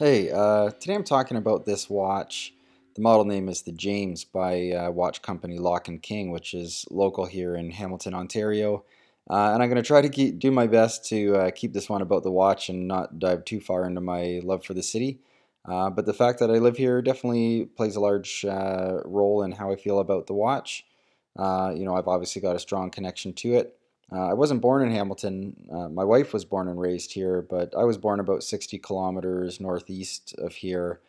Hey, today I'm talking about this watch. The model name is the James by watch company Locke and King, which is local here in Hamilton, Ontario. And I'm going to try to do my best to keep this one about the watch and not dive too far into my love for the city. But the fact that I live here definitely plays a large role in how I feel about the watch. I've obviously got a strong connection to it. I wasn't born in Hamilton. My wife was born and raised here, but I was born about 60 kilometers northeast of here.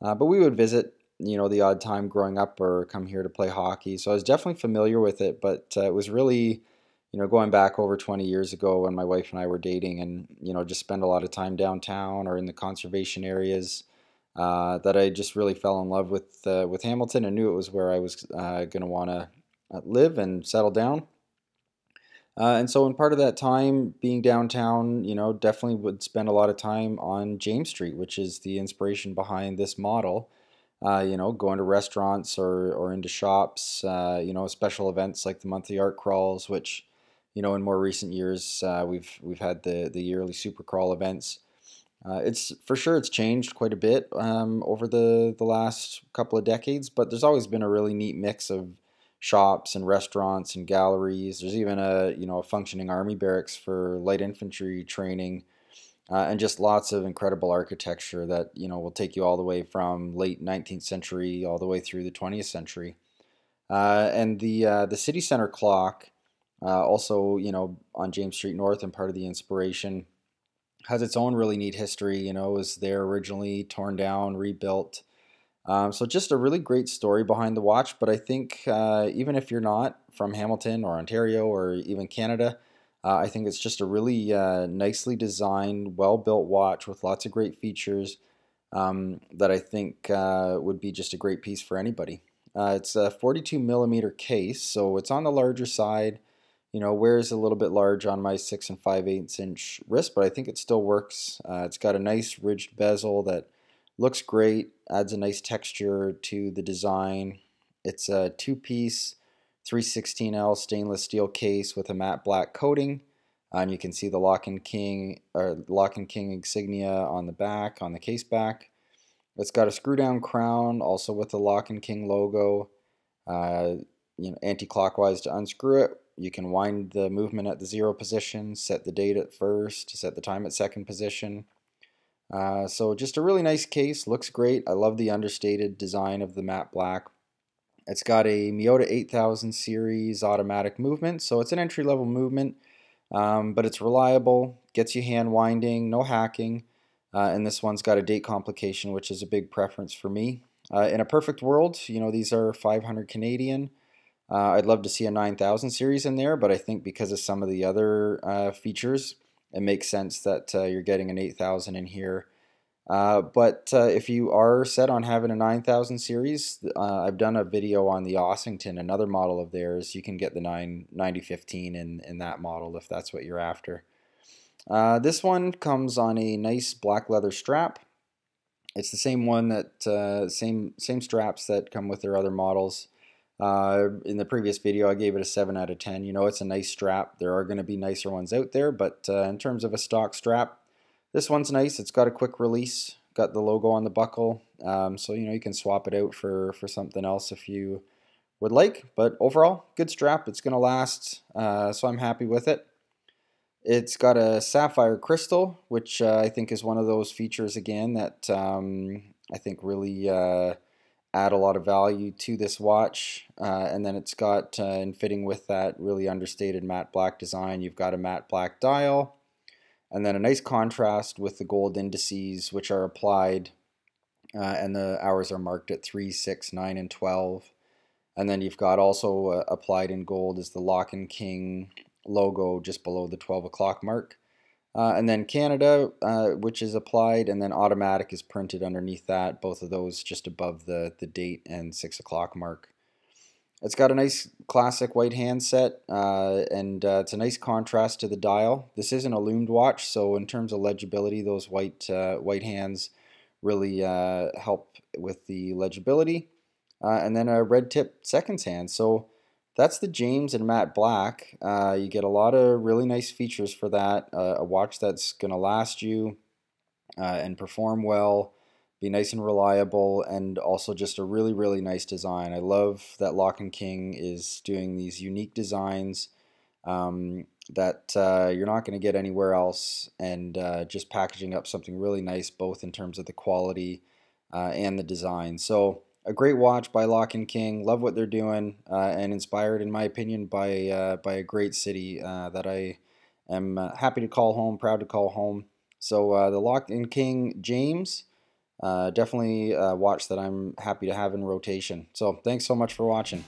But we would visit, the odd time growing up or come here to play hockey. So I was definitely familiar with it, but it was really, going back over 20 years ago when my wife and I were dating and, just spend a lot of time downtown or in the conservation areas, that I just really fell in love with Hamilton and knew it was where I was going to want to live and settle down. And so, in part of that time being downtown, definitely would spend a lot of time on James Street, which is the inspiration behind this model. Going to restaurants or into shops, special events like the monthly art crawls, which, in more recent years, we've had the yearly super crawl events. It's for sure it's changed quite a bit over the last couple of decades, but there's always been a really neat mix of shops and restaurants and galleries. There's even a functioning army barracks for light infantry training, and just lots of incredible architecture that will take you all the way from late 19th century all the way through the 20th century. And the city center clock, also on James Street North and part of the inspiration has its own really neat history. Was there originally torn down, rebuilt. So just a really great story behind the watch. But I think even if you're not from Hamilton or Ontario or even Canada, I think it's just a really nicely designed, well-built watch with lots of great features that I think would be just a great piece for anybody. It's a 42 millimeter case, so it's on the larger side. Wears a little bit large on my 6 and 5/8 inch wrist, but I think it still works. It's got a nice ridged bezel that looks great, adds a nice texture to the design. It's a two-piece 316L stainless steel case with a matte black coating. And you can see the Lock and King insignia on the back, on the case back. It's got a screw down crown, also with the Lock and King logo. Uh, Anti-clockwise to unscrew it. You can wind the movement at the 0 position, set the date at first, set the time at second position. So just a really nice case, looks great. I love the understated design of the matte black. It's got a Miyota 8000 series automatic movement, so it's an entry-level movement, but it's reliable, gets you hand winding, no hacking, and this one's got a date complication, which is a big preference for me. In a perfect world, these are 500 Canadian. I'd love to see a 9000 series in there, but I think because of some of the other features, it makes sense that you're getting an 8000 in here. But if you are set on having a 9000 series, I've done a video on the Ossington, another model of theirs. You can get the 9015 in that model if that's what you're after. This one comes on a nice black leather strap. It's the same one that same straps that come with their other models. In the previous video, I gave it a 7 out of 10. It's a nice strap. There are going to be nicer ones out there, but in terms of a stock strap, this one's nice. It's got a quick release, got the logo on the buckle, so you can swap it out for something else if you would like. But overall, good strap. It's going to last, so I'm happy with it. It's got a sapphire crystal, which I think is one of those features again that I think really add a lot of value to this watch. And then it's got, in fitting with that really understated matte black design, you've got a matte black dial, and then a nice contrast with the gold indices, which are applied, and the hours are marked at 3, 6, 9, and 12. And then you've got also applied in gold is the Lock and King logo just below the 12 o'clock mark. And then Canada, which is applied, and then automatic is printed underneath that, both of those just above the date and 6 o'clock mark. It's got a nice classic white handset, and it's a nice contrast to the dial. This isn't a loomed watch, so in terms of legibility, those white hands really help with the legibility. And then a red tip seconds hand. So that's the James in matte black. You get a lot of really nice features for that. A watch that's going to last you and perform well. be nice and reliable, and also just a really, really nice design. I love that Locke and King is doing these unique designs that you're not going to get anywhere else, and just packaging up something really nice, both in terms of the quality and the design. So a great watch by Locke and King. Love what they're doing, and inspired, in my opinion, by a great city that I am happy to call home, proud to call home. So the Locke and King James, definitely a watch that I'm happy to have in rotation. So thanks so much for watching.